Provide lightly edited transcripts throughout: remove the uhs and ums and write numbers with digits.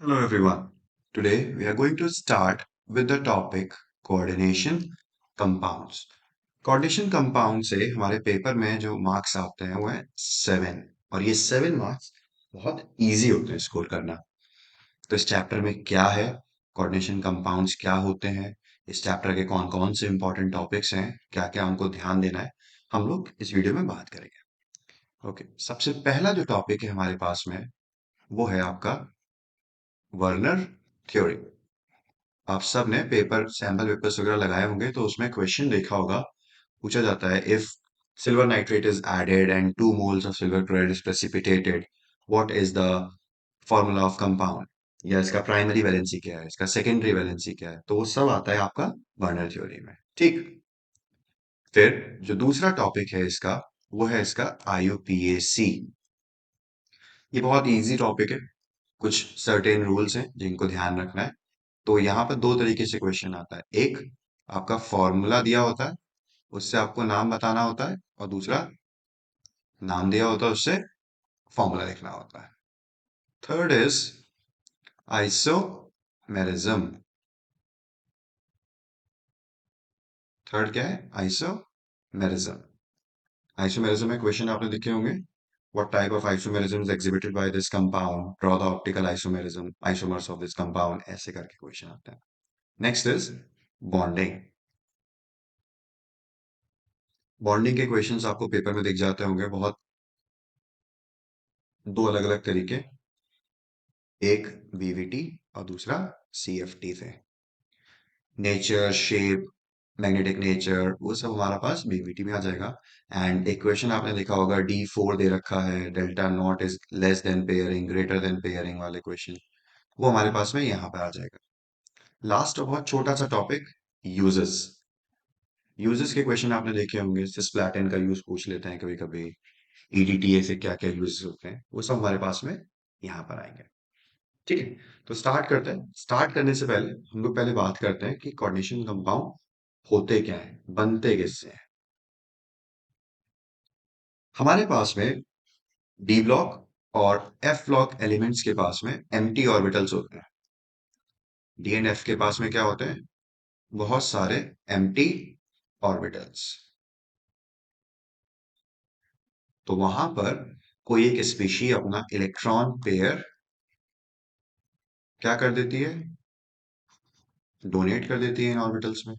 Hello everyone. Today we are going to start with the topic coordination compounds. Coordination compound से हमारे paper में जो marks आते हैं वो है 7 और ये 7 मार्क्स बहुत इजी होते हैं स्कोर करना। तो इस चैप्टर में क्या है, कोऑर्डिनेशन कंपाउंड्स क्या होते हैं, इस चैप्टर के कौन कौन से इंपॉर्टेंट टॉपिक्स हैं, क्या क्या उनको ध्यान देना है, हम लोग इस वीडियो में बात करेंगे। ओके, सबसे पहला जो टॉपिक है हमारे पास में वो है आपका वर्नर थ्योरी। आप सब ने पेपर सैंपल पेपर्स वगैरह लगाए होंगे तो उसमें क्वेश्चन देखा होगा। पूछा जाता है if silver nitrate is added and 2 moles of silver chloride is precipitated, what is the formula of compound, या इसका प्राइमरी वैलेंसी क्या है, इसका सेकेंडरी वैलेंसी क्या है, तो वो सब आता है आपका बर्नर थ्योरी में। ठीक, फिर जो दूसरा टॉपिक है इसका वो है इसका आईयूपीएसी। ये बहुत इजी टॉपिक है, कुछ सर्टेन रूल्स हैं जिनको ध्यान रखना है। तो यहाँ पर दो तरीके से क्वेश्चन आता है, एक आपका फॉर्मूला दिया होता है, उससे आपको नाम बताना होता है, और दूसरा नाम दिया होता है, उससे फॉर्मूला लिखना होता है। Third is isomerism. थर्ड क्या है? आइसोमेरिज्म। आइसोमेरिज्म में क्वेश्चन आपने लिखे होंगे, what type of isomerism is exhibited by this compound, draw the optical isomerism, isomers of this compound, ऐसे करके क्वेश्चन आते हैं। Next is bonding. बॉन्डिंग के क्वेश्चंस आपको पेपर में दिख जाते होंगे, बहुत दो अलग अलग तरीके, एक वीवीटी और दूसरा सीएफटी थे। नेचर, शेप, मैग्नेटिक नेचर, वो सब हमारा पास बीवीटी में आ जाएगा। एंड एक क्वेश्चन आपने देखा होगा, D4 दे रखा है, delta not is less than pairing, greater than pairing वाले क्वेश्चन, वो हमारे पास में यहाँ पर आ जाएगा। लास्ट और बहुत छोटा सा टॉपिक, यूजेस। यूजेस के क्वेश्चन आपने देखे होंगे, सिस्प्लैटिन का यूज पूछ लेते हैं कभी कभी, ईडीटीए से क्या क्या यूजेस होते हैं, वो सब हमारे पास में यहाँ पर आएंगे। ठीक है, तो स्टार्ट करते हैं। स्टार्ट करने से पहले हम लोग पहले बात करते हैं कि कोऑर्डिनेशन कंपाउंड होते क्या हैं, बनते किससे हैं। हमारे पास में डी ब्लॉक और एफ ब्लॉक एलिमेंट्स के पास में एम्प्टी ऑर्बिटल्स होते हैं। डी एंड एफ के पास में क्या होते हैं? बहुत सारे एम्प्टी ऑर्बिटल्स। तो वहां पर कोई एक स्पीशी अपना इलेक्ट्रॉन पेयर क्या कर देती है? डोनेट कर देती है इन ऑर्बिटल्स में।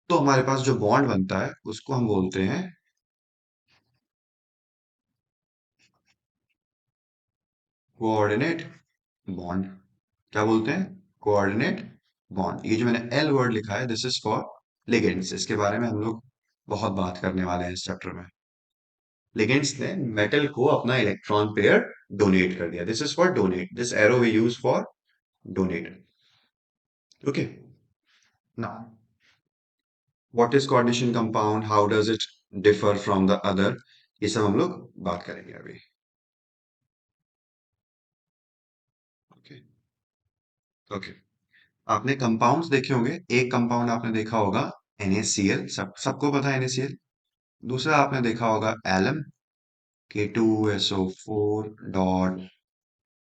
तो हमारे पास जो बॉन्ड बनता है उसको हम बोलते हैं कोऑर्डिनेट बॉन्ड। क्या बोलते हैं? Coordinate bond. ये जो मैंने एल वर्ड लिखा है, दिस इज फॉर लिगेंड्स। इसके बारे में हम लोग बहुत बात करने वाले हैं इस चैप्टर में। लिगेंड्स ने मेटल को अपना इलेक्ट्रॉन पेयर डोनेट कर दिया, this is for donate, this arrow we use for donate. Okay, now what is coordination compound, how does it differ from the other, ये सब हम लोग बात करेंगे अभी। ओके, ओके, आपने कंपाउंड्स देखे होंगे। एक कंपाउंड आपने देखा होगा NaCl, सबको पता है NaCl। दूसरा आपने देखा होगा alum, K2SO4 dot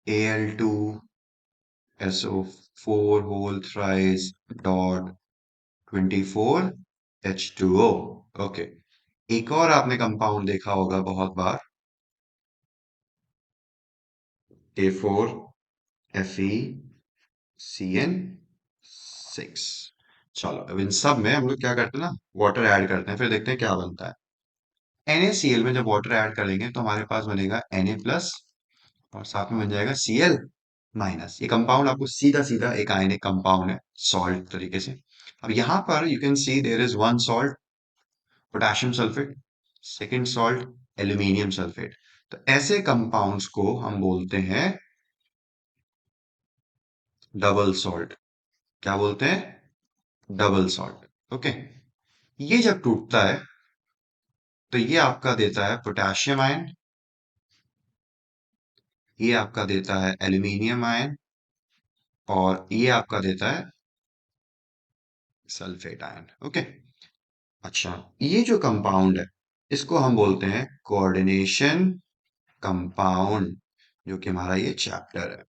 Al2SO4 whole thrice dot 24H2O। ओके, एक और आपने कंपाउंड देखा होगा बहुत बार, K4FeCN6। चलो, अब इन सब में हम लोग क्या करते हैं ना, वाटर ऐड करते हैं, फिर देखते हैं क्या बनता है। NaCl में जब वाटर ऐड करेंगे तो हमारे पास बनेगा Na+ और साथ में बन जाएगा Cl-। ये कंपाउंड आपको सीधा सीधा एक आयनिक कंपाउंड है, सॉल्ट तरीके से। अब यहाँ पर you can see there is one salt, potassium sulphate, second salt aluminium sulphate. तो ऐसे कंपाउंड्स को हम बोलते हैं डबल सॉल्ट। क्या बोलते हैं? Double salt. ओके, ये जब टूटता है तो ये आपका देता है पोटेशियम आयन, ये आपका देता है एल्यूमिनियम आयन, और ये आपका देता है सल्फेट आयन। ओके, अच्छा, ये जो कंपाउंड है इसको हम बोलते हैं कोऑर्डिनेशन कंपाउंड, जो कि हमारा ये चैप्टर है।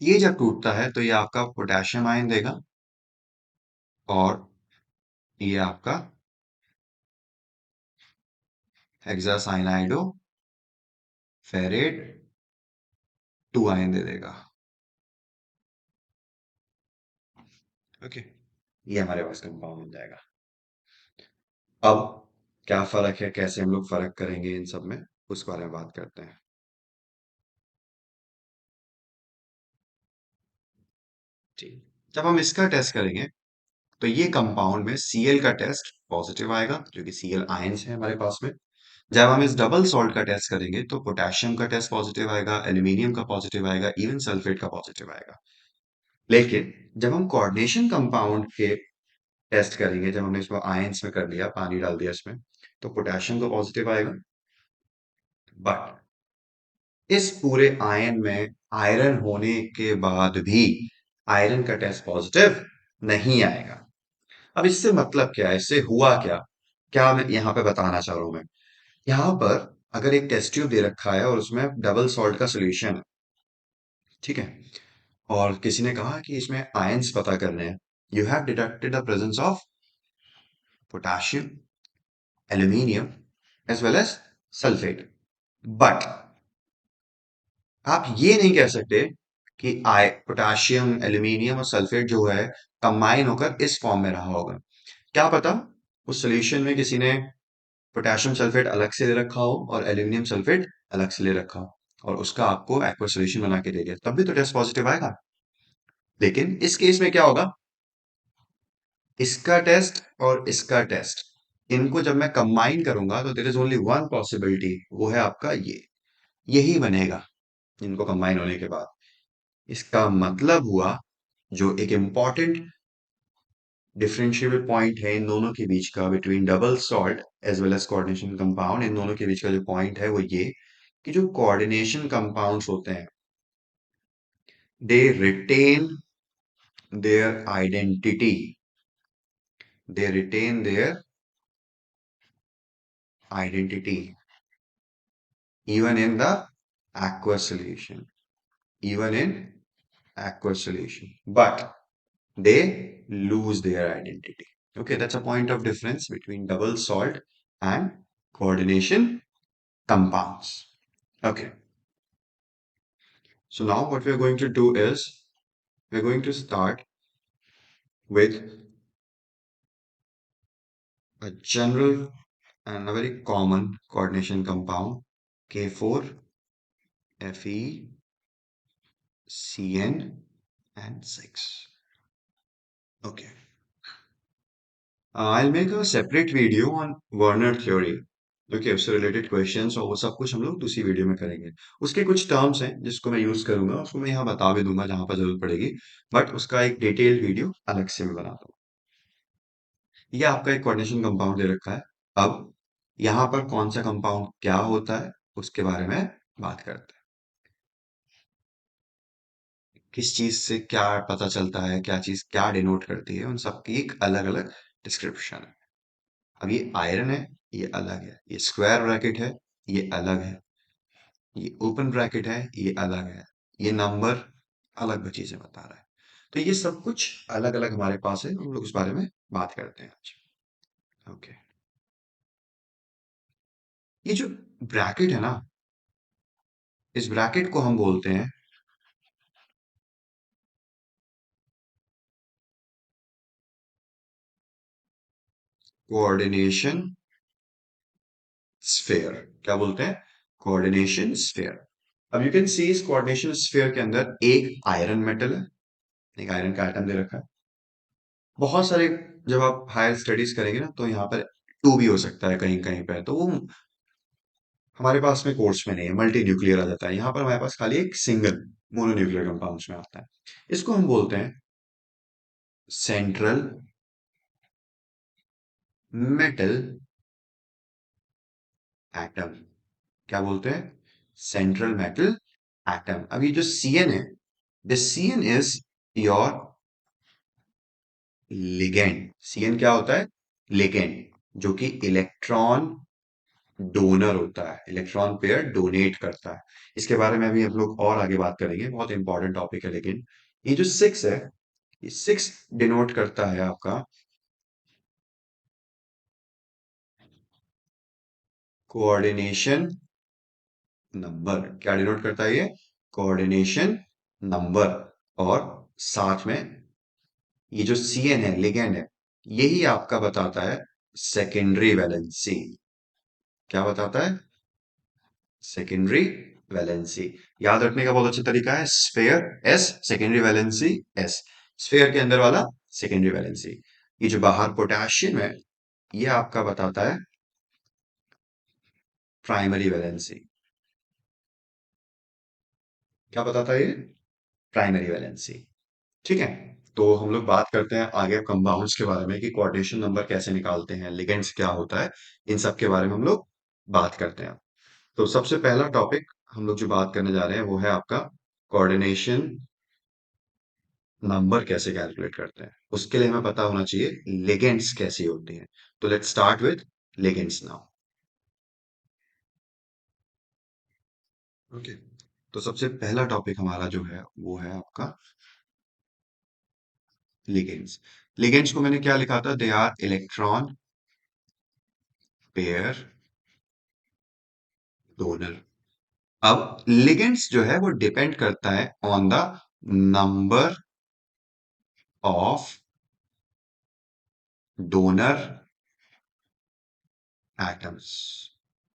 ये जब टूटता है तो ये आपका पोटेशियम आयन देगा और ये आपका हेक्सासाइनाइडो फेरेट 2 आयन दे देगा। ओके, ये हमारे पास कंपाउंड बन जाएगा। अब क्या फर्क है, कैसे हम लोग फर्क करेंगे इन सब में, उस बारे में बात करते हैं। ठीक, जब हम इसका टेस्ट करेंगे तो ये कंपाउंड में Cl का टेस्ट पॉजिटिव आएगा, जो कि Cl आयंस है हमारे पास में। जब हम इस डबल सॉल्ट का टेस्ट करेंगे तो पोटेशियम का टेस्ट पॉजिटिव आएगा, एल्यूमिनियम का पॉजिटिव आएगा, इवन सल्फेट का पॉजिटिव आएगा। लेकिन जब हम कोऑर्डिनेशन कंपाउंड के टेस्ट करेंगे, जब हमने इसको आयंस में कर लिया, पानी डाल दिया इसमें, तो पोटेशियम का पॉजिटिव आएगा। बट इस पूरे आयन में आयरन होने के बाद भी आयरन का टेस्ट पॉजिटिव नहीं आएगा। अब इससे मतलब क्या है, इससे हुआ क्या, क्या मैं यहाँ पे बताना चाह रहा हूं मैं। यहाँ पर अगर एक टेस्ट ट्यूब दे रखा है और उसमें डबल सॉल्ट का सोल्यूशन है, ठीक है, और किसी ने कहा कि इसमें आयंस पता करने हैं, you have detected the presence of potassium, aluminium as well as sulphate. But आप ये नहीं कह सकते कि पोटेशियम, एल्यूमिनियम और सल्फेट जो है कंबाइन होकर इस फॉर्म में रहा होगा। क्या पता उस सोल्यूशन में किसी ने पोटेशियम सल्फेट अलग से दे रखा हो और एल्यूमिनियम सल्फेट अलग से ले रखा हो और उसका आपको एक्वा सोल्यूशन बना के दे दिया, तब भी तो टेस्ट पॉजिटिव आएगा। लेकिन इस केस में क्या होगा, इसका टेस्ट और इसका टेस्ट, इनको जब मैं कंबाइन करूंगा तो there is only one possibility, वो है आपका ये, यही बनेगा इनको कंबाइन होने के बाद। इसका मतलब हुआ, जो एक इंपॉर्टेंट डिफरेंशिएबल पॉइंट है इन दोनों के बीच का, between double salt as well as coordination compound, इन दोनों के बीच का जो पॉइंट है वो ये, कि जो कोऑर्डिनेशन कंपाउंड्स होते हैं, they retain their identity, they retain their identity even in the aqueous solution, even in aqueous solution, but they lose their identity. Okay, that's a point of difference between double salt and coordination compounds. Okay, so now what we're going to do is we're going to start with a general and a very common coordination compound, K4 Fe Cn and 6. Okay. I'll make a separate video on Werner theory. Okay, उससे related questions और वो सब कुछ हम लोग दूसरी video में करेंगे। उसके कुछ टर्म्स हैं जिसको मैं यूज करूंगा, उसको मैं यहाँ बता भी दूंगा जहां पर जरूरत पड़ेगी, बट उसका एक डिटेल्ड वीडियो अलग से मैं बनाता हूँ। ये आपका एक कोऑर्डिनेशन कंपाउंड दे रखा है। अब यहाँ पर कौन सा कंपाउंड क्या होता है उसके बारे में बात करते हैं। किस चीज से क्या पता चलता है, क्या चीज क्या डिनोट करती है, उन सबकी एक अलग अलग डिस्क्रिप्शन है। अब ये आयरन है, ये अलग है, ये स्क्वायर ब्रैकेट है, ये अलग है, ये ओपन ब्रैकेट है, ये अलग है, ये नंबर अलग चीजें बता रहा है। तो ये सब कुछ अलग अलग हमारे पास है, हम लोग उस बारे में बात करते हैं आज। ओके, ये जो ब्रैकेट है ना, इस ब्रैकेट को हम बोलते हैं कोऑर्डिनेशन स्फेयर। क्या बोलते हैं? Coordination sphere. अब यू कैन सी इस कोऑर्डिनेशन स्फेयर के अंदर एक आयरन मेटल है, एक आयरन का एटम दे रखा है। बहुत सारे, जब आप हायर स्टडीज करेंगे ना तो यहाँ पर टू भी हो सकता है कहीं कहीं पे, तो वो हमारे पास में कोर्स में नहीं है, मल्टी न्यूक्लियर आ जाता है। यहाँ पर हमारे पास खाली एक सिंगल मोनोन्यूक्लियर कंपाउंड्स में आता है। इसको हम बोलते हैं सेंट्रल मेटल एटम। क्या बोलते हैं? Central metal atom. अब ये जो Cn है, this Cn is your ligand. Cn क्या होता है? लिगेंड, जो कि इलेक्ट्रॉन डोनर होता है, इलेक्ट्रॉन पेयर डोनेट करता है। इसके बारे में भी हम लोग और आगे बात करेंगे, बहुत इंपॉर्टेंट टॉपिक है। लेकिन ये जो सिक्स है, ये सिक्स डिनोट करता है आपका कोऑर्डिनेशन नंबर। क्या डिनोट करता है ये? Coordination number. और साथ में ये जो Cn है, लिगेंड है, यही आपका बताता है सेकेंडरी वैलेंसी। क्या बताता है? Secondary valency. याद रखने का बहुत अच्छा तरीका है, sphere S, secondary valency S. Sphere के अंदर वाला सेकेंडरी वैलेंसी। ये जो बाहर पोटेशियम है, ये आपका बताता है प्राइमरी वैलेंसी। क्या बताता है ये? Primary valency. ठीक है। तो हम लोग बात करते हैं आगे कंपाउंड्स के बारे में कि कोऑर्डिनेशन नंबर कैसे निकालते हैं, लिगेंड्स क्या होता है, इन सब के बारे में हम लोग बात करते हैं। तो सबसे पहला टॉपिक हम लोग जो बात करने जा रहे हैं वो है आपका कोऑर्डिनेशन नंबर कैसे कैलकुलेट करते हैं। उसके लिए हमें पता होना चाहिए लिगेंड्स कैसी होती हैं। तो let's start with ligands now. Okay. तो सबसे पहला टॉपिक हमारा जो है वो है आपका लिगेंड्स। लिगेंड्स को मैंने क्या लिखा था? They are electron pair donor. अब लिगेंड्स जो है वो डिपेंड करता है on the number of donor atoms.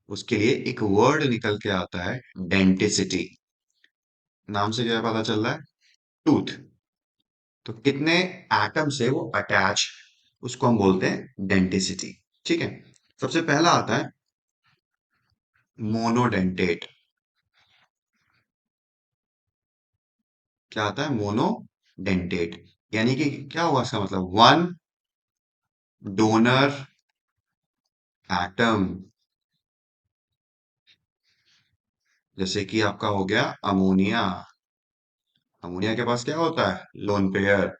उसके लिए एक वर्ड निकल के आता है, डेंटिसिटी। नाम से क्या पता चल रहा है? टूथ। तो कितने एटम से वो अटैच, उसको हम बोलते हैं डेंटिसिटी। ठीक है। सबसे पहला आता है मोनोडेंटेट। क्या आता है? मोनोडेंटेट। यानी कि क्या हुआ इसका मतलब? One donor atom. जैसे कि आपका हो गया अमोनिया। अमोनिया के पास क्या होता है? Lone pair.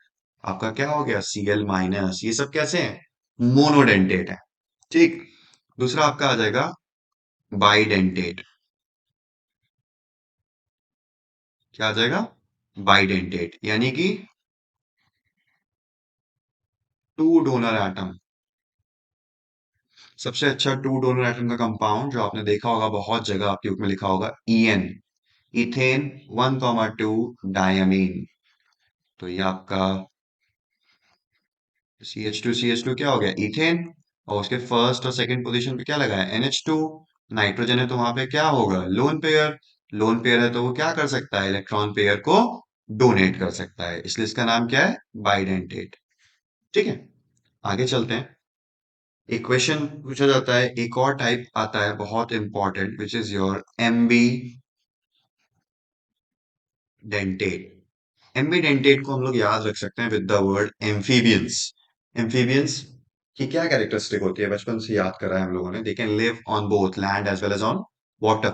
आपका क्या हो गया? Cl-। ये सब कैसे हैं? मोनोडेंटेट है। ठीक। दूसरा आपका आ जाएगा बाइडेंटेट। क्या आ जाएगा? बाइडेंटेट यानी कि टू डोनर एटम। सबसे अच्छा टू डोनर एटम का कंपाउंड जो आपने देखा होगा बहुत जगह, आपके बुक में लिखा होगा EN, इथेन 1,2 डायमीन। तो ये आपका CH2 क्या हो गया? इथेन। और उसके फर्स्ट और सेकंड पोजीशन पे क्या लगा है? NH2। नाइट्रोजन है तो वहां पे क्या होगा? Lone pair. लोन पेयर है तो वो क्या कर सकता है? इलेक्ट्रॉन पेयर को डोनेट कर सकता है, इसलिए इसका नाम क्या है? बाइडेंटेट। ठीक है। आगे चलते हैं। एक क्वेश्चन पूछा जाता है, एक और टाइप आता है बहुत important, which is your MB dentate. MB dentate को हम लोग याद रख सकते हैं with the word amphibians. Amphibians की क्या कैरेक्टरिस्टिक होती है? बचपन से याद करा है हम लोगों ने। They can live on both land as well as on water.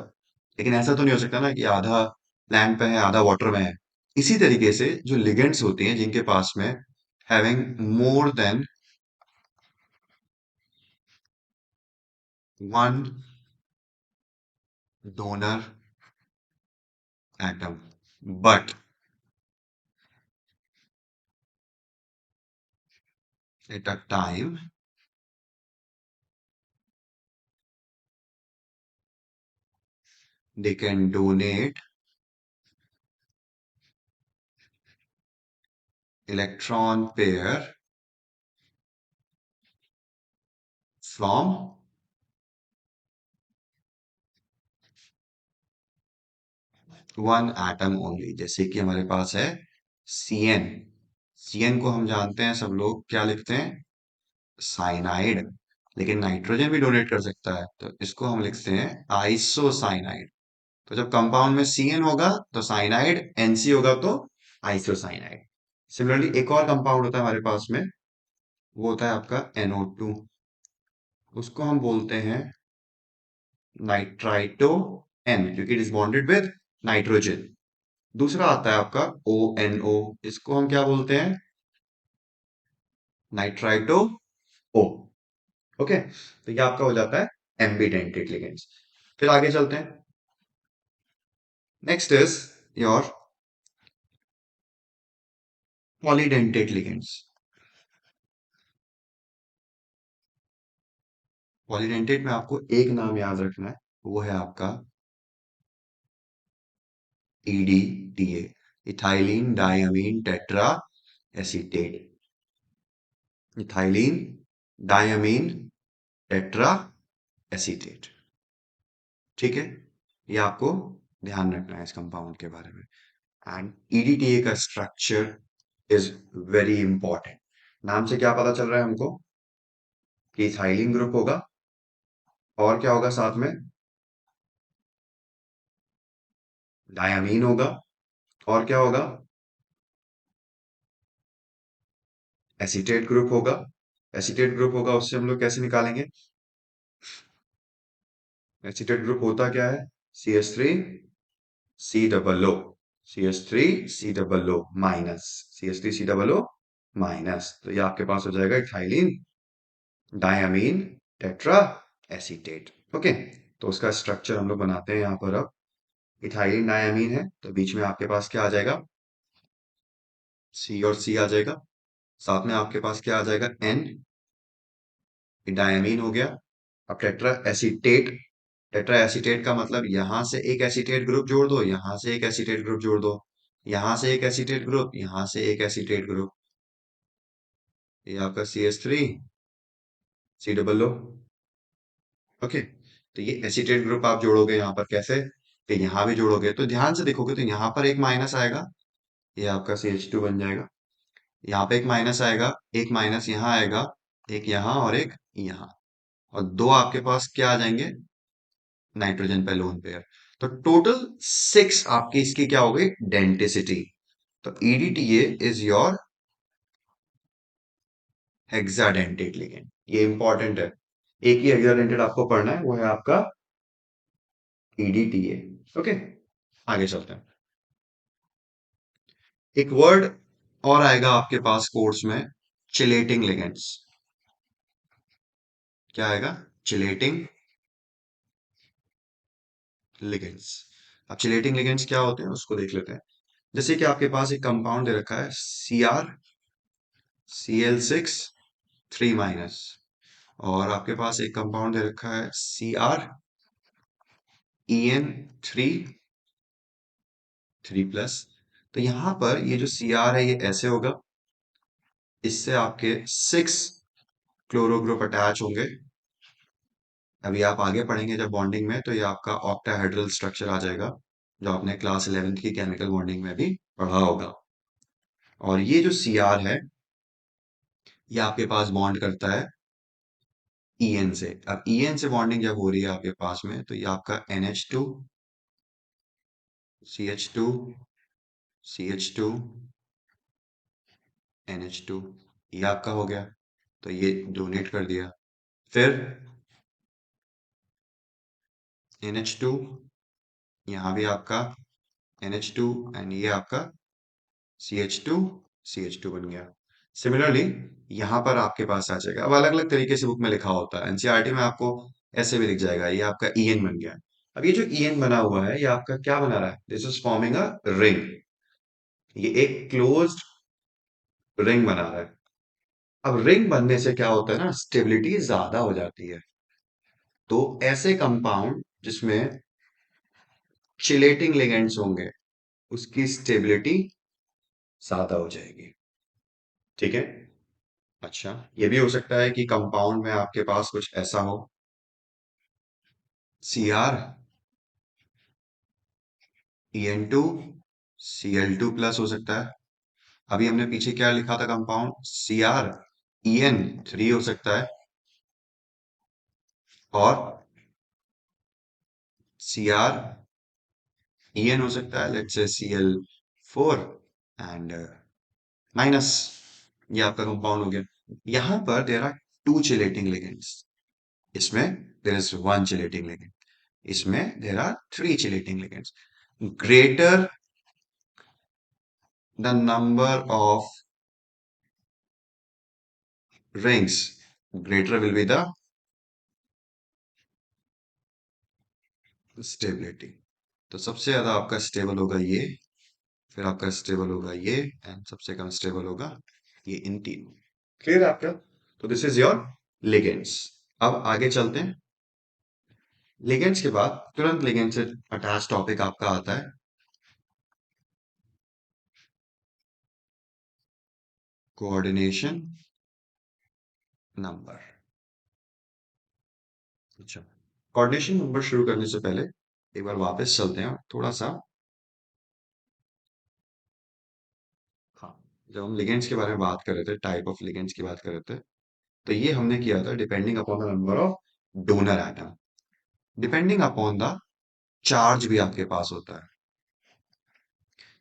लेकिन ऐसा तो नहीं हो सकता ना कि आधा लैंड पे है आधा वाटर में है। इसी तरीके से जो लिगेंड्स होती हैं जिनके पास में having more than one donor atom but at a time they can donate electron pair from one atom only. जैसे कि हमारे पास है Cn। Cn को हम जानते हैं सब लोग क्या लिखते हैं? साइनाइड। लेकिन नाइट्रोजन भी डोनेट कर सकता है तो इसको हम लिखते हैं आइसोसाइनाइड। तो जब कंपाउंड में Cn होगा तो साइनाइड, Nc होगा तो आइसोसाइनाइड। सिमिलरली एक और कंपाउंड होता है हमारे पास में, वो होता है आपका NO2। उसको हम बोलते हैं नाइट्राइटो N, क्योंकि it is bonded with nitrogen. दूसरा आता है आपका ONO। इसको हम क्या बोलते हैं? Nitrito O। ओके। तो ये आपका हो जाता है एम्बिडेंटेड लिगेंड्स। फिर आगे चलते हैं। Next is your polydentate ligands. Polydentate में आपको एक नाम याद रखना है, वो है आपका EDTA, ethylene diamine tetra acetate. Ethylene diamine tetra acetate. ठीक है, ये आपको ध्यान रखना है इस कंपाउंड के बारे में। एंड EDTA का स्ट्रक्चर इज वेरी इंपॉर्टेंट। नाम से क्या पता चल रहा है हमको कि इथाइलिन ग्रुप होगा, और क्या होगा साथ में, डायमीन होगा, और क्या होगा, एसीटेट ग्रुप होगा। एसीटेट ग्रुप होगा, उससे हम लोग कैसे निकालेंगे? एसीटेट ग्रुप होता क्या है? CH3 C CH3 C minus, CH3 C minus, तो ये आपके पास हो जाएगा ethylene diamine tetra acetate. Okay, तो उसका स्ट्रक्चर हम लोग बनाते हैं यहाँ पर। अब इथाइलिन डायमीन है तो बीच में आपके पास क्या आ जाएगा? C और C आ जाएगा। साथ में आपके पास क्या आ जाएगा? N, डायमीन हो गया। अब टेट्रा एसीटेट, टेट्रा एसीटेट का मतलब यहां से एक एसीटेट ग्रुप जोड़ दो, यहां से एक एसीटेट ग्रुप जोड़ दो, यहां से एक एसीटेट ग्रुप, यहां से एक एसीटेट ग्रुप, ये आपका CH3 C। ओके, तो ये एसीटेट ग्रुप आप जोड़ोगे यहाँ पर कैसे? तो यहाँ भी जोड़ोगे तो ध्यान से देखोगे तो यहाँ पर एक माइनस आएगा, ये आपका CH2 बन जाएगा। यहाँ पे एक माइनस आएगा, एक माइनस यहाँ आएगा, एक यहाँ और एक यहाँ, और दो आपके पास क्या आ जाएंगे? नाइट्रोजन पे लोन पेयर। तो टोटल 6 आपकी इसकी क्या हो गई? डेंटिसिटी। तो EDTA is your hexadentate ligand. ये इंपॉर्टेंट है, एक ही हेक्साडेंटेट आपको पढ़ना है, वो है आपका EDTA। ओके, आगे चलते हैं। एक वर्ड और आएगा आपके पास कोर्स में, चिलेटिंग लिगेंड्स। क्या आएगा? Chelating ligands. अब चिलेटिंग लिगेंड्स क्या होते हैं उसको देख लेते हैं। जैसे कि आपके पास एक कंपाउंड दे रखा है CrCl6 3 माइनस, और आपके पास एक कंपाउंड दे रखा है CrEn3 3 प्लस। तो यहां पर ये जो Cr है ये ऐसे होगा, इससे आपके 6 क्लोरो ग्रुप अटैच होंगे। अभी आप आगे पढ़ेंगे जब बॉन्डिंग में, तो ये आपका ऑक्टाहेड्रल स्ट्रक्चर आ जाएगा, जो आपने क्लास 11th की केमिकल बॉन्डिंग में भी पढ़ा होगा। और ये जो Cr है ये आपके पास बॉन्ड करता है En से। अब En से बॉन्डिंग जब हो रही है आपके पास में, तो ये आपका NH2 CH2 CH2 NH2, ये आपका हो गया, तो ये डोनेट कर दिया। फिर NH2, यहाँ भी आपका NH2, एंड ये आपका CH2 बन गया। सिमिलरली यहाँ पर आपके पास आ जाएगा, अब अलग अलग तरीके से बुक में लिखा होता है, एनसीईआरटी में आपको ऐसे भी दिख जाएगा, ये आपका En बन गया। अब ये जो En बना हुआ है ये आपका क्या बना रहा है? This is forming a ring, ये एक क्लोज्ड रिंग बना रहा है। अब रिंग बनने से क्या होता है ना, स्टेबिलिटी ज्यादा हो जाती है। तो ऐसे कंपाउंड जिसमें चिलेटिंग लिगेंड्स होंगे उसकी स्टेबिलिटी ज्यादा हो जाएगी। ठीक है, अच्छा, ये भी हो सकता है कि कंपाउंड में आपके पास कुछ ऐसा हो, CrEn2Cl2 प्लस हो सकता है। अभी हमने पीछे क्या लिखा था कंपाउंड? CrEn3 हो सकता है, और CrEn हो सकता है, let's say Cl4 and minus, ये आपका कंपाउंड हो गया। यहां पर there are two chelating ligands, इसमें there is one chelating ligand, इसमें there are three chelating ligands. Greater the number of rings, greater will be the stability. तो सबसे ज्यादा आपका स्टेबल होगा ये, फिर आपका स्टेबल होगा ये, एंड सबसे कम स्टेबल होगा ये, इन तीनों। क्लियर है आपका? तो दिस इज योर लिगेंड्स। अब आगे चलते हैं। लिगेंड्स के बाद तुरंत लिगेंड से अटैच टॉपिक आपका आता है कोऑर्डिनेशन नंबर। अच्छा, कोऑर्डिनेशन नंबर शुरू करने से पहले एक बार वापस चलते हैं थोड़ा सा। हाँ, जब हम लिगेंड्स के बारे में बात कर रहे थे, टाइप ऑफ लिगेंड्स की बात कर रहे थे, तो ये हमने किया था depending upon the number of donor atom, depending upon the charge भी आपके पास होता है।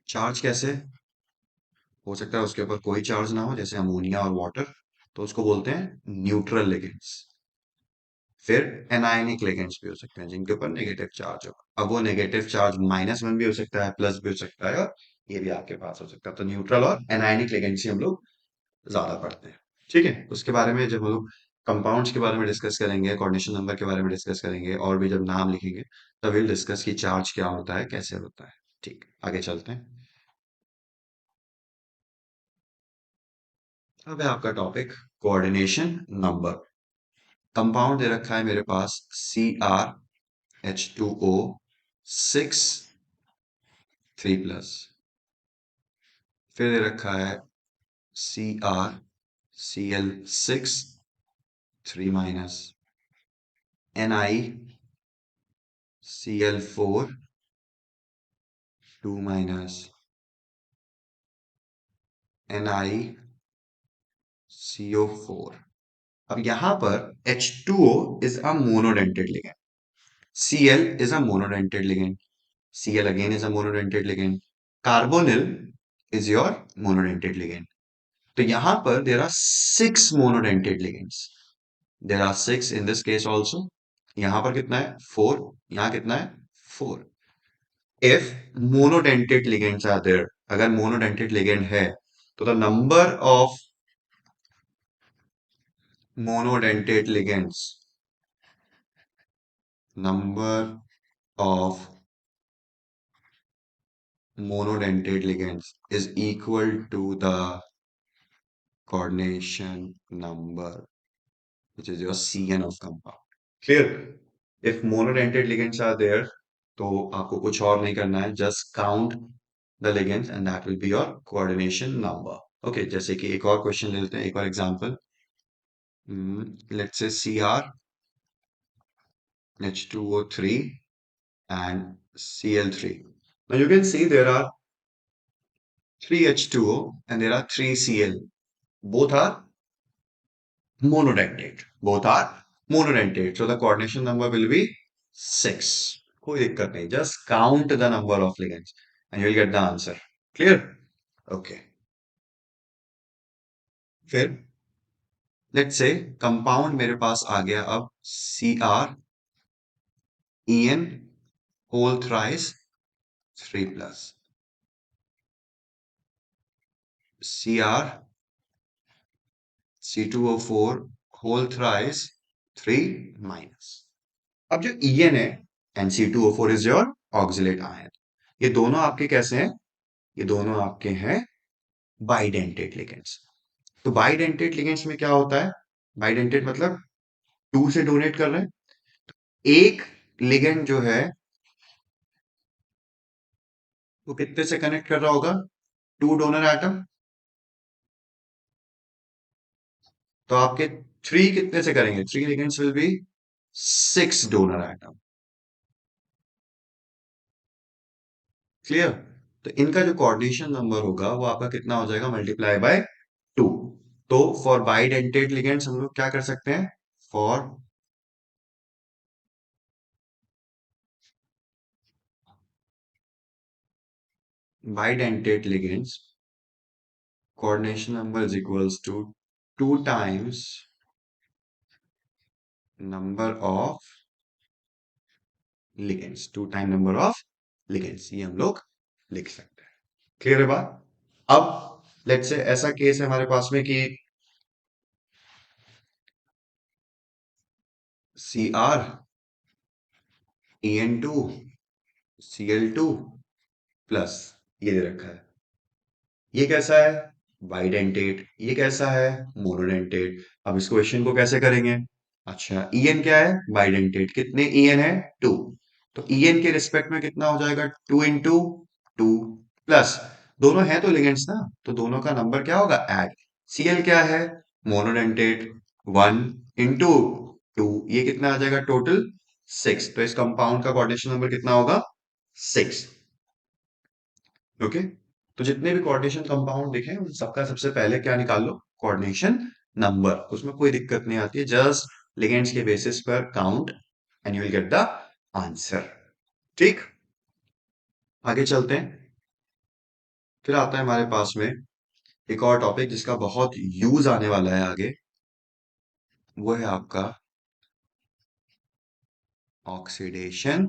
चार्ज कैसे? हो सकता है उसके ऊपर कोई चार्ज ना हो, जैसे अमोनिया और वाटर, तो उसको बोलते हैं न्यूट्रल लिगेंड्स। फिर एनायनिक लिगेंड्स भी हो सकते हैं जिनके ऊपर नेगेटिव चार्ज हो। अब वो नेगेटिव चार्ज -1 भी हो सकता है, प्लस भी हो सकता है, और ये भी आपके पास हो सकता है। तो न्यूट्रल और एनायनिक लिगेंड्स ही हम लोग ज्यादा पढ़ते हैं। ठीक है, उसके बारे में जब हम लोग कंपाउंड्स के बारे में डिस्कस करेंगे, कोऑर्डिनेशन नंबर के बारे में डिस्कस करेंगे, और भी जब नाम लिखेंगे, तब विल डिस्कस की चार्ज क्या होता है, कैसे होता है। ठीक, आगे चलते हैं। अब है आपका टॉपिक कोऑर्डिनेशन नंबर। कंपाउंड दे रखा है मेरे पास CrH2O 6 3+। फिर दे रखा है CrCl6 3-, NiCl4 2-, NiCO4। अब यहां पर H2O is a monodentate ligand, Cl is a monodentate ligand, Cl again is a monodentate ligand, carbonyl is your monodentate ligand। तो यहां पर there are 6 monodentate ligands, there are 6 in this case also। यहां पर कितना है? 4। यहां कितना है? 4। if monodentate ligands are there, अगर monodentate ligand है, तो the number of monodentate ligands, number of monodentate ligands is equal to the coordination number, which is your Cn of compound। Clear? If monodentate ligands are there, तो आपको कुछ और नहीं करना है, just count the ligands and that will be your coordination number। Okay, जैसे कि एक और क्वेश्चन ले लेते हैं, एक और example. Let's say CrH2O3 and Cl3। Now you can see there are 3H2O and there are 3Cl, both are monodentate, both are monodentate, so the coordination number will be 6। कोई दिक्कत नहीं, just count the number of ligands and you will get the answer। Clear? Okay, फिर let's say compound मेरे पास आ गया अब CrEn whole thrice 3+, CrC2O4 whole thrice 3-। अब जो En है, NC2O4 is your oxalate ion. ये दोनों आपके कैसे हैं? ये दोनों आपके हैं बाइडेंटेट लिगेंड्स। तो बाइडेंटेट लिगेंड्स में क्या होता है? बाइडेंटेट मतलब 2 से डोनेट कर रहे हैं। एक लिगेंड जो है वो कितने से कनेक्ट कर रहा होगा? 2 डोनर एटम। तो आपके 3 कितने से करेंगे? 3 ligands will be 6 donor atom. Clear? तो इनका जो कोऑर्डिनेशन नंबर होगा वो आपका कितना हो जाएगा? Multiply by 2। तो फॉर बाइडेंटेट लिगेंड्स हम लोग क्या कर सकते हैं? For bidentate ligands, coordination number is equals to 2 times number of ligands, 2 time number of ligands, ये हम लोग लिख सकते हैं। क्लियर है बात? अब लेट्स से ऐसा केस है हमारे पास में कि Cr En2Cl2 प्लस ये दे रखा है। ये कैसा है? बाइडेंटेट। ये कैसा है? मोनोडेंटेट। अब इस क्वेश्चन को कैसे करेंगे? अच्छा, ईएन क्या है? बाइडेंटेट। कितने ईएन है? 2। तो ईएन के रिस्पेक्ट में कितना हो जाएगा? 2 into 2 प्लस दोनों है तो लिगेंड्स ना, तो दोनों का नंबर क्या होगा? ऐड। सीएल क्या है? मोनोडेंटेट। 1 into 2, ये कितना आ जाएगा? टोटल 6। तो इस कंपाउंड का कोऑर्डिनेशन नंबर कितना होगा? 6। ओके। तो जितने भी कोऑर्डिनेशन कंपाउंड दिखे उन सबका सबसे पहले क्या निकाल लो? Coordination number. उसमें कोई दिक्कत नहीं आती है, जस्ट लिगेंड्स के बेसिस पर count and you will get the answer. ठीक, आगे चलते हैं। फिर आता है हमारे पास में एक और टॉपिक जिसका बहुत यूज आने वाला है आगे। वो है आपका ऑक्सीडेशन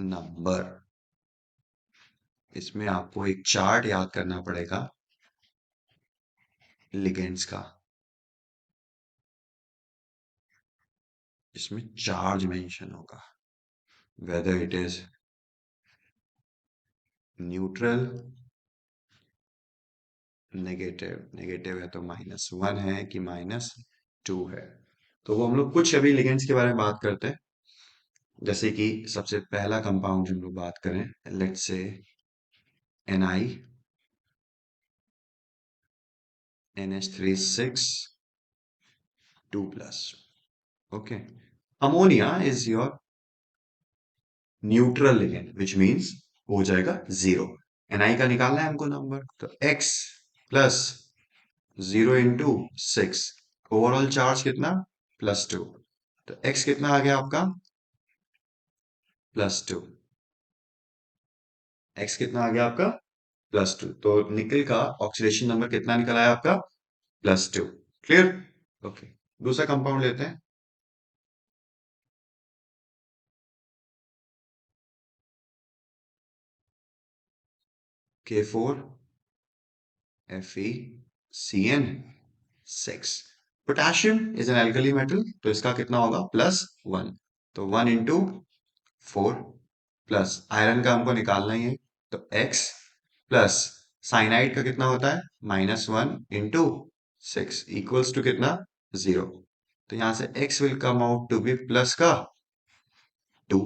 नंबर। इसमें आपको एक चार्ट याद करना पड़ेगा लिगेंड्स का, इसमें चार्ज मेंशन होगा, whether it is neutral, negative. Negative है तो -1 है कि -2 है। तो वो हम लोग कुछ अभी लिगेंड्स के बारे में बात करते हैं। जैसे कि सबसे पहला कंपाउंड हम लोग बात करें, let's say NiNH3 6 2+। Okay, ammonia is your neutral ligand which means हो जाएगा 0। Na का निकालना है हमको नंबर, तो X plus 0 into 6, overall charge कितना? +2। तो X कितना आ गया आपका? +2। X कितना आ गया आपका? +2। तो निकल का ऑक्सीडेशन नंबर कितना निकल आया आपका? +2। क्लियर? ओके, दूसरा कंपाउंड लेते हैं। K4Fe potassium is an alkali metal, तो इसका कितना होगा? +1। तो 1 into 4 प्लस आयरन का हमको निकालना ही है, तो X प्लस साइनाइड का कितना होता है? -1 into 6 इक्वल्स टू कितना? 0। तो यहां से X will come out to be plus का 2।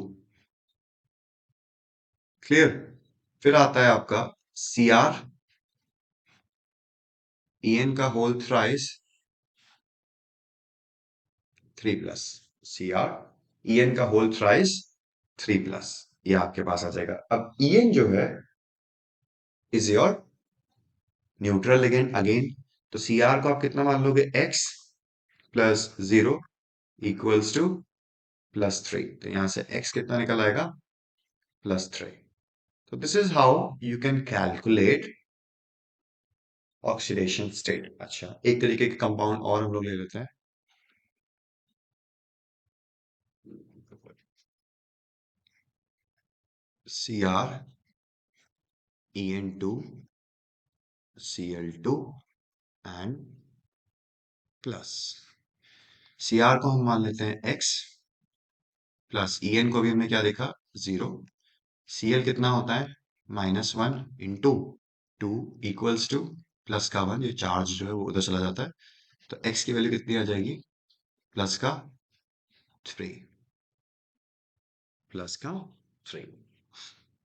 क्लियर? फिर आता है आपका Cr, En का होल थ्राइस 3+। Cr En का होल थ्राइस 3+, ये आपके पास आ जाएगा। अब En जो है is your neutral ligand again, तो Cr को आप कितना मान लोगे? X plus 0 equals to +3। तो यहां से X कितना निकल आएगा? +3। तो this is how you can calculate oxidation state. अच्छा, एक तरीके के कंपाउंड और हम लोग ले लेते हैं। CrEn2Cl2 एंड प्लस Cr को हम मान लेते हैं X प्लस En को भी हमने क्या देखा? 0। Cl कितना होता है? -1 into 2 इक्वल्स टू प्लस का 1, ये चार्ज जो है वो उधर चला जाता है, तो X की वैल्यू कितनी आ जाएगी? प्लस का 3। प्लस का 3।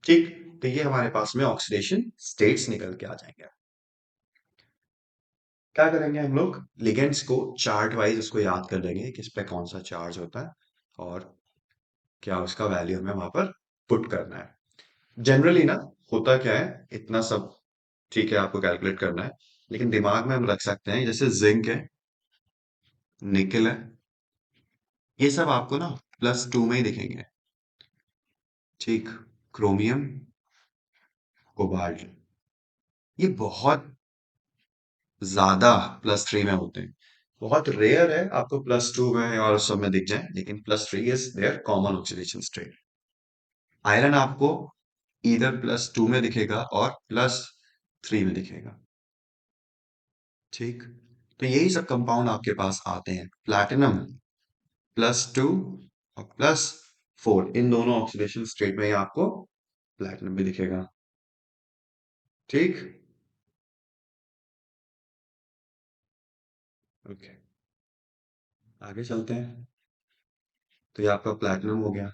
ठीक, तो ये हमारे पास में ऑक्सीडेशन स्टेट्स निकल के आ जाएंगे। क्या करेंगे हम लोग? लिगेंड्स को चार्ट वाइज उसको याद कर लेंगे, किस पे कौन सा चार्ज होता है और क्या उसका वैल्यू हमें वहां पर पुट करना है। जनरली ना होता क्या है, इतना सब ठीक है आपको कैलकुलेट करना है, लेकिन दिमाग में हम रख सकते हैं जैसे जिंक है, निकेल है, ये सब आपको ना +2 में ही दिखेंगे। ठीक, क्रोमियम, कोबाल्ट, ये बहुत ज्यादा +3 में होते हैं। बहुत रेयर है आपको +2 में और सब में दिख जाए, लेकिन +3 is their common oxidation state. Iron आपको इधर +2 में दिखेगा और +3 में दिखेगा। ठीक, तो यही सब कंपाउंड आपके पास आते हैं। प्लैटिनम +2 और 4 इन दोनों ऑक्सीडेशन स्टेट में ही आपको प्लैटिनम भी दिखेगा। ठीक। ओके, आगे चलते हैं। तो ये आपका प्लैटिनम हो गया।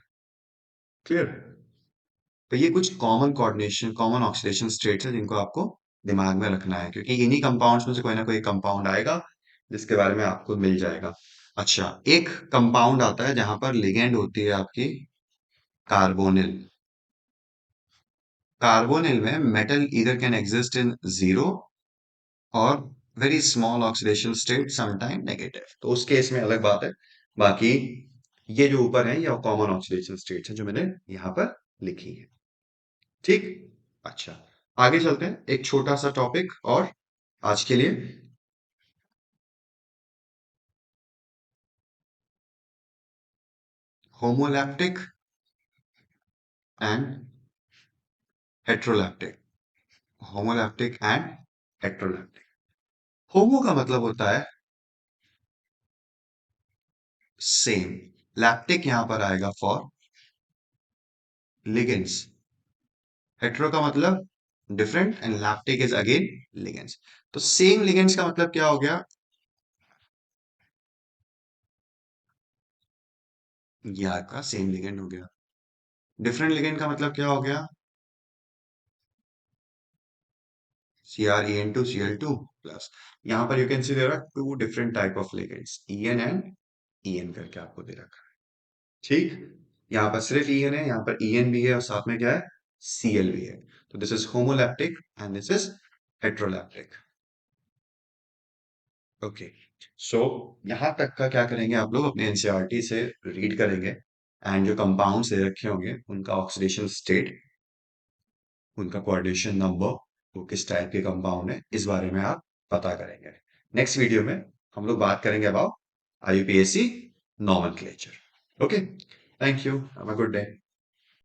क्लियर। तो ये कुछ common coordination common oxidation states है जिनको आपको दिमाग में रखना है, क्योंकि इन्हीं कंपाउंड्स में से कोई ना कोई कंपाउंड आएगा जिसके बारे में आपको मिल जाएगा। अच्छा, एक कंपाउंड आता है जहां पर लिगेंड होती है आपकी कार्बोनिल। कार्बोनिल में metal either can exist in zero और very small oxidation state, sometime negative, तो उस केस में अलग बात है। बाकी ये जो ऊपर है ये कॉमन ऑक्सीडेशन स्टेट्स है जो मैंने यहाँ पर लिखी है। ठीक। अच्छा, आगे चलते हैं, एक छोटा सा टॉपिक और आज के लिए। Homoleptic and heteroleptic. Homoleptic and heteroleptic. Homo का मतलब होता है सेम, लैप्टिक यहां पर आएगा फॉर लिगेंड्स, हेट्रो का मतलब different and lactic is again ligands. तो सेम लिगेंड्स का मतलब क्या हो गया? ये आपका सेम लिगेंड हो गया। डिफरेंट लिगेंड का मतलब क्या हो गया? CrEn2Cl2 प्लस। यहां पर you can see there are two different type of ligands, En and En करके आपको दे रखा है। ठीक। यहाँ पर सिर्फ En है, यहाँ पर En भी है और साथ में क्या है? Cl भी है। तो this is homoleptic and this is heteroleptic. Okay, so यहाँ तक का क्या करेंगे आप लोग अपने एनसीईआरटी से रीड करेंगे एंड जो कंपाउंड्स दे रखे होंगे उनका ऑक्सीडेशन स्टेट, उनका कोऑर्डिनेशन नंबर, वो किस टाइप के कंपाउंड है, इस बारे में आप पता करेंगे। नेक्स्ट वीडियो में हम लोग बात करेंगे about IUPAC nomenclature. Okay, thank you, have a good day.